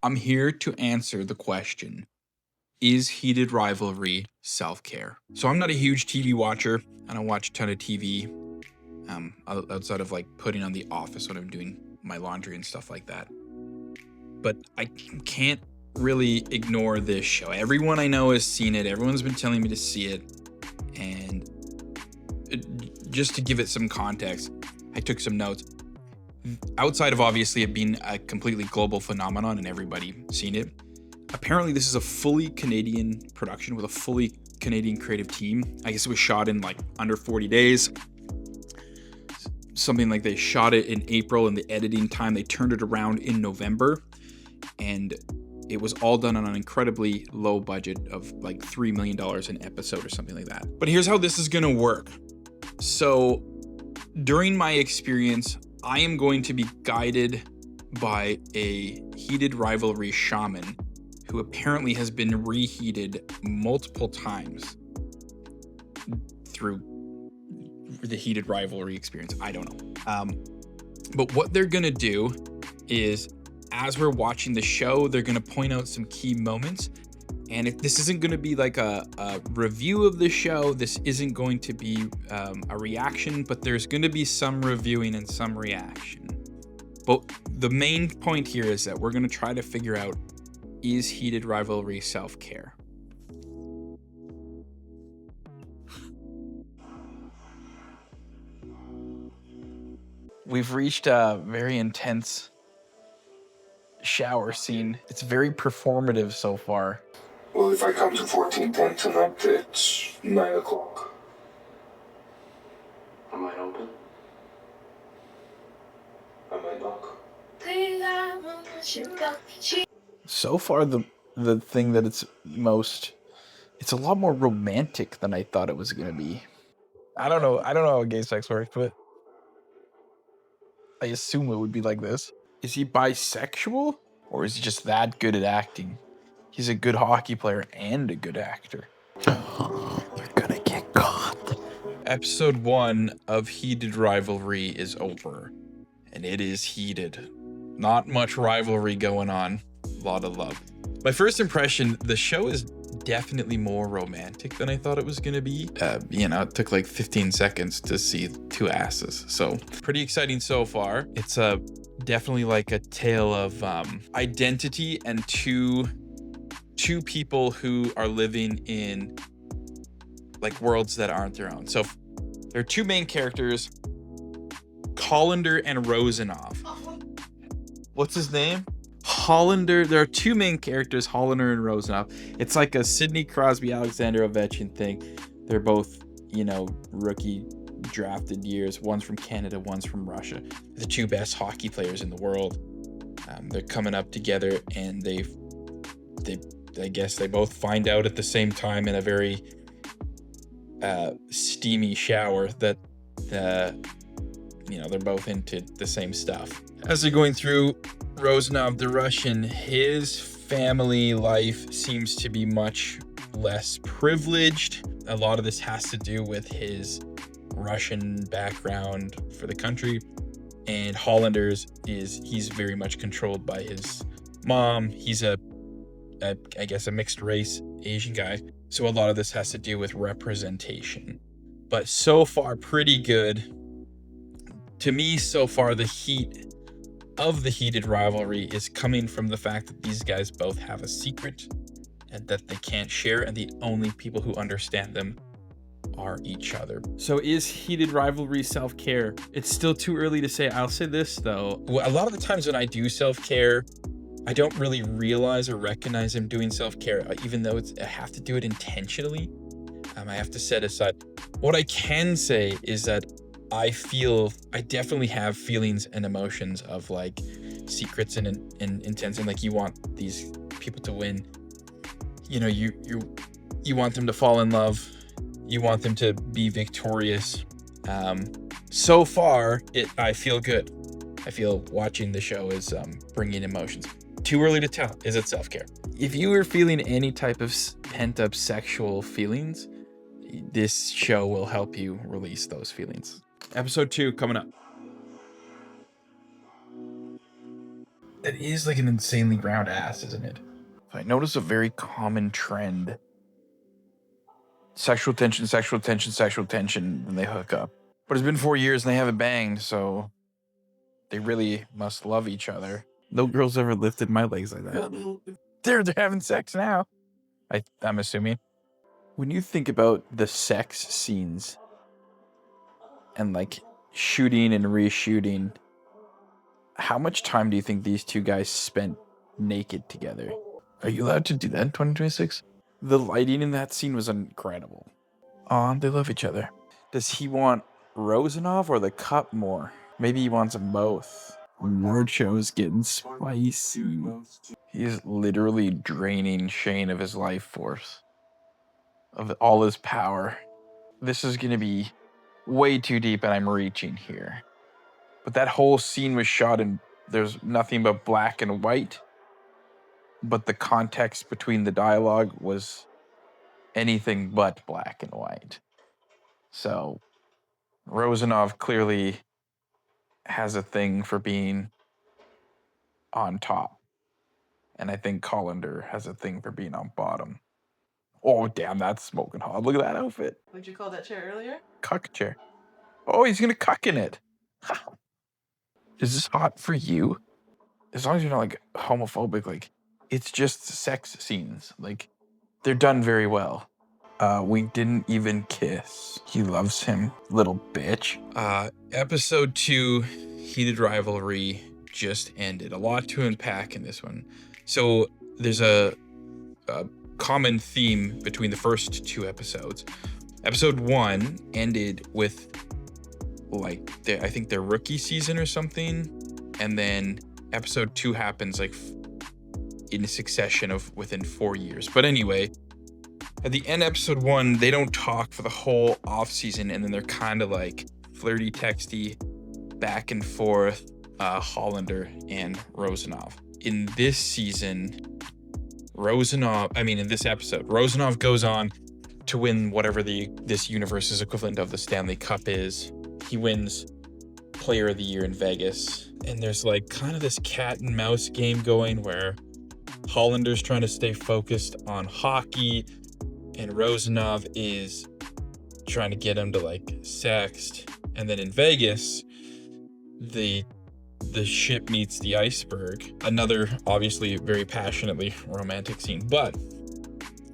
I'm here to answer the question, is Heated Rivalry self-care? So I'm not a huge TV watcher. I don't watch a ton of TV outside of like putting on The Office when I'm doing my laundry and stuff like that. But I can't really ignore this show. Everyone I know has seen it. Everyone's been telling me to see it. And just to give it some context, I took some notes. Outside of obviously it being a completely global phenomenon and everybody seen it, apparently this is a fully Canadian production with a fully Canadian creative team. I guess it was shot in like under 40 days. Something like they shot it in April, and the editing time, they turned it around in November. And it was all done on an incredibly low budget of like $3 million an episode or something like that. But here's how this is gonna work. So during my experience, I am going to be guided by a Heated Rivalry shaman who apparently has been reheated multiple times through the Heated Rivalry experience. I don't know. But what they're going to do is, as we're watching the show, they're going to point out some key moments. And if this isn't going to be like a review of the show, this isn't going to be a reaction, but there's going to be some reviewing and some reaction. But the main point here is that we're going to try to figure out, is Heated Rivalry self-care? We've reached a very intense shower scene. It's very performative so far. Well, if I come to 1410 tonight, it's 9 o'clock. I might open. I might knock. So far, the thing that it's a lot more romantic than I thought it was gonna be. I don't know how gay sex works, but I assume it would be like this. Is he bisexual, or is he just that good at acting? He's a good hockey player and a good actor. They're gonna get caught. Episode 1 of Heated Rivalry is over, and it is heated. Not much rivalry going on. A lot of love. My first impression, the show is definitely more romantic than I thought it was gonna be. It took like 15 seconds to see two asses, so pretty exciting so far. It's definitely like a tale of identity and two people who are living in like worlds that aren't their own. So there are two main characters, Hollander and Rosenov. What's his name? Hollander. There are two main characters, Hollander and Rosenov. It's like a Sidney Crosby, Alexander Ovechkin thing. They're both, rookie drafted years. One's from Canada, one's from Russia. The two best hockey players in the world. They're coming up together, and I guess they both find out at the same time in a very steamy shower that they're both into the same stuff. As they're going through, Rosenov, the Russian, his family life seems to be much less privileged. A lot of this has to do with his Russian background for the country. And Hollander's he's very much controlled by his mom. He's I guess a mixed race Asian guy. So a lot of this has to do with representation. But so far, pretty good. To me, so far, the heat of the Heated Rivalry is coming from the fact that these guys both have a secret and that they can't share, and the only people who understand them are each other. So is Heated Rivalry self-care? It's still too early to say. I'll say this though. A lot of the times when I do self-care, I don't really realize or recognize I'm doing self-care, even though I have to do it intentionally. I have to set aside. What I can say is that I definitely have feelings and emotions of like secrets and intense, and like you want these people to win. You want them to fall in love. You want them to be victorious. So far, I feel good. I feel watching the show is bringing emotions. Too early to tell. Is it self-care? If you were feeling any type of pent-up sexual feelings, this show will help you release those feelings. Episode 2 coming up. That is like an insanely round ass, isn't it? I notice a very common trend. Sexual tension, sexual tension, sexual tension, then they hook up. But it's been 4 years and they haven't banged, so they really must love each other. No girls ever lifted my legs like that. They're having sex now. I'm assuming. When you think about the sex scenes and like shooting and reshooting, how much time do you think these two guys spent naked together? Are you allowed to do that in 2026? The lighting in that scene was incredible. Aw, they love each other. Does he want Rosanov or the cup more? Maybe he wants them both. Word show's getting spicy. He's literally draining Shane of his life force, of all his power. This is gonna be way too deep and I'm reaching here. But that whole scene was shot in, there's nothing but black and white, but the context between the dialogue was anything but black and white. So Rosanov clearly has a thing for being on top. And I think Collender has a thing for being on bottom. Oh, damn, that's smoking hot. Look at that outfit. What'd you call that chair earlier? Cuck chair. Oh, he's gonna cuck in it. Is this hot for you? As long as you're not like homophobic, like it's just sex scenes. Like they're done very well. We didn't even kiss. He loves him, little bitch. Episode 2, Heated Rivalry, just ended. A lot to unpack in this one. So there's a common theme between the first 2 episodes. Episode 1 ended with like I think their rookie season or something, and then episode 2 happens like in a succession of within 4 years. But anyway, at the end of episode 1, they don't talk for the whole off season, and then they're kind of like flirty, texty, back and forth. Hollander and Rosanov. In this season, in this episode, Rosanov goes on to win whatever this universe's equivalent of the Stanley Cup is. He wins Player of the Year in Vegas. And there's like kind of this cat and mouse game going where Hollander's trying to stay focused on hockey and Rosanov is trying to get him to like sext. And then in Vegas, the ship meets the iceberg. Another obviously very passionately romantic scene. But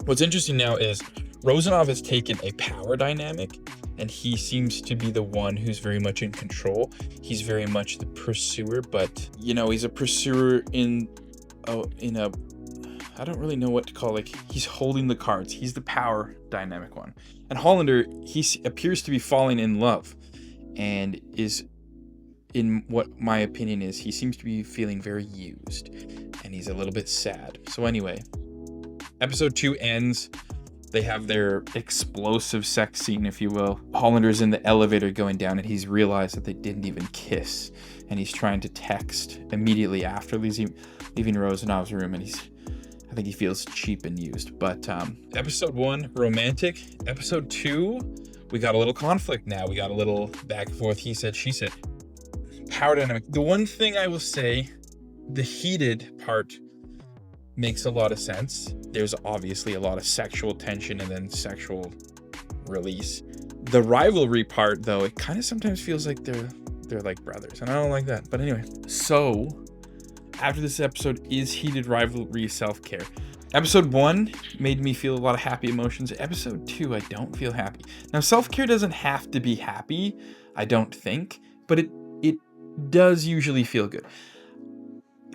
what's interesting now is Rosanov has taken a power dynamic and he seems to be the one who's very much in control. He's very much the pursuer, but he's a pursuer in a I don't really know what to call, like he's holding the cards. He's the power dynamic one. And Hollander, he appears to be falling in love and is, in what my opinion is, he seems to be feeling very used and he's a little bit sad. So anyway, episode 2 ends. They have their explosive sex scene, if you will. Hollander's in the elevator going down and he's realized that they didn't even kiss. And he's trying to text immediately after leaving Rosanov's room, and I think he feels cheap and used. But episode 1, romantic. Episode 2, we got a little conflict now. We got a little back and forth, he said, she said. Power dynamic. The one thing I will say, the heated part makes a lot of sense. There's obviously a lot of sexual tension and then sexual release. The rivalry part, though, it kind of sometimes feels like they're like brothers, and I don't like that. But anyway, so after this episode is Heated Rivalry self-care. Episode 1 made me feel a lot of happy emotions. Episode 2, I don't feel happy. Now, self-care doesn't have to be happy, I don't think, but it does usually feel good.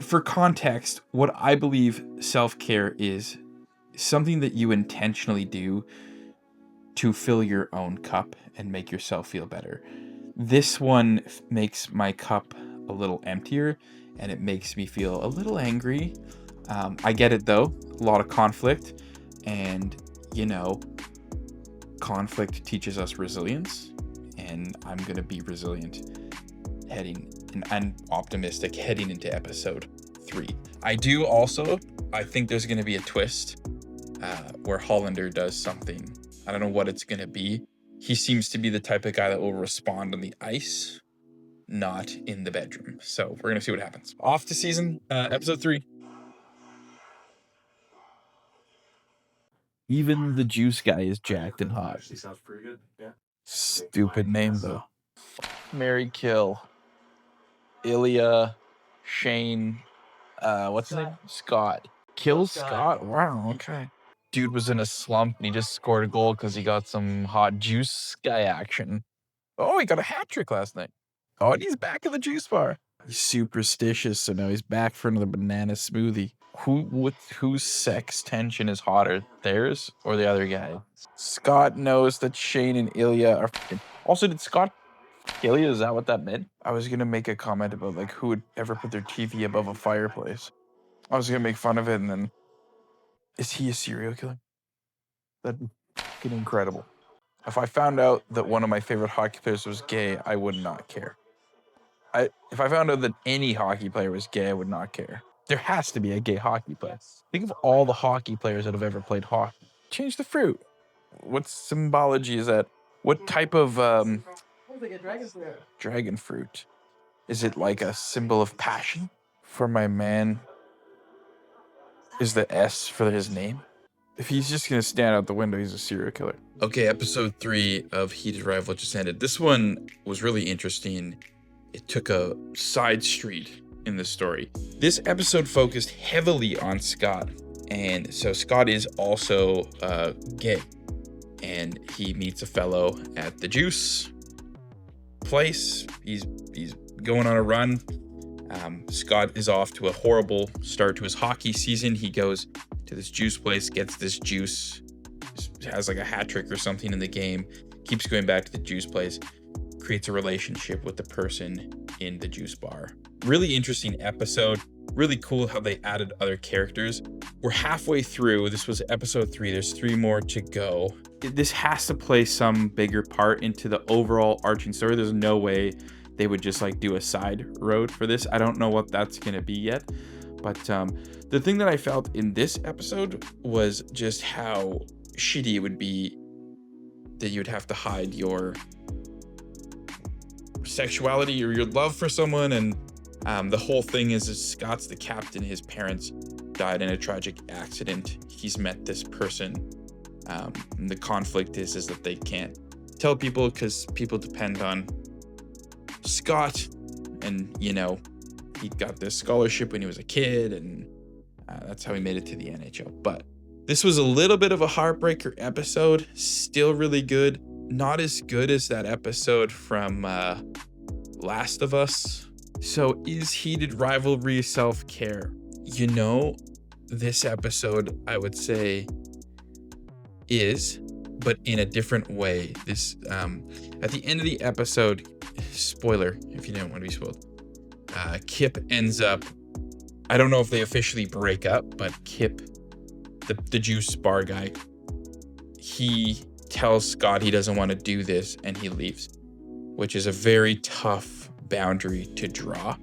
For context, what I believe self-care is something that you intentionally do to fill your own cup and make yourself feel better. This one makes my cup a little emptier and it makes me feel a little angry. I get it though, a lot of conflict, and conflict teaches us resilience, and I'm gonna be resilient and optimistic heading into episode 3. I think there's gonna be a twist where Hollander does something. I don't know what it's gonna be. He seems to be the type of guy that will respond on the ice not in the bedroom. So we're going to see what happens. Off to season, episode 3. Even the juice guy is jacked and hot. Actually sounds pretty good. Yeah. Stupid name, though. Mary Kill. Ilya, Shane, what's his name? Scott. Kill Scott? Wow, okay. Dude was in a slump and he just scored a goal because he got some hot juice guy action. Oh, he got a hat trick last night. Oh, and he's back at the juice bar. He's superstitious, so now he's back for another banana smoothie. Whose sex tension is hotter, theirs or the other guy? Scott knows that Shane and Ilya are. Also, did Scott Ilya? Is that what that meant? I was gonna make a comment about like who would ever put their TV above a fireplace. I was gonna make fun of it, and then is he a serial killer? That'd be fucking incredible. If I found out that one of my favorite hockey players was gay, I would not care. If I found out that any hockey player was gay, I would not care. There has to be a gay hockey player. Think of all the hockey players that have ever played hockey. Change the fruit. What symbology is that? What type of dragon fruit? Is it like a symbol of passion? For my man, is the S for his name? If he's just gonna stand out the window, he's a serial killer. Okay, episode 3 of Heated Rivalry just ended. This one was really interesting. It took a side street in the story. This episode focused heavily on Scott. And so Scott is also gay. And he meets a fellow at the juice place. He's going on a run. Scott is off to a horrible start to his hockey season. He goes to this juice place, gets this juice, has like a hat trick or something in the game, keeps going back to the juice place, creates a relationship with the person in the juice bar. Really interesting episode. Really cool how they added other characters. We're halfway through. This was episode 3. There's 3 more to go. This has to play some bigger part into the overall arching story. There's no way they would just like do a side road for this. I don't know what that's gonna be yet. But the thing that I felt in this episode was just how shitty it would be that you'd have to hide your sexuality or your love for someone. And the whole thing is Scott's the captain. His parents died in a tragic accident. He's met this person. And the conflict is that they can't tell people because people depend on Scott. And, you know, he got this scholarship when he was a kid, and that's how he made it to the NHL. But this was a little bit of a heartbreaker episode. Still really good. Not as good as that episode from Last of Us. So is Heated Rivalry self-care? You know, this episode, I would say, is, but in a different way. This at the end of the episode, spoiler if you don't want to be spoiled, Kip ends up, I don't know if they officially break up, but Kip, the juice bar guy, he tells Scott he doesn't want to do this and he leaves, which is a very tough boundary to draw.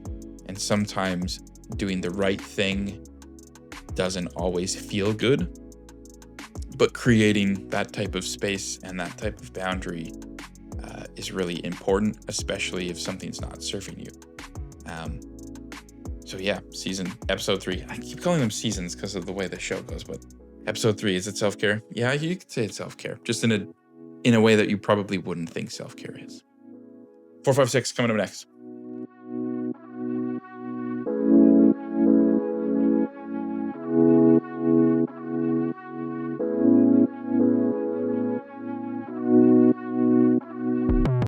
And sometimes doing the right thing doesn't always feel good, but creating that type of space and that type of boundary is really important, especially if something's not serving you. So yeah, episode 3. I keep calling them seasons because of the way the show goes, but episode 3, is it self-care? Yeah, you could say it's self-care, just in a way that you probably wouldn't think self-care is. 456 coming up next.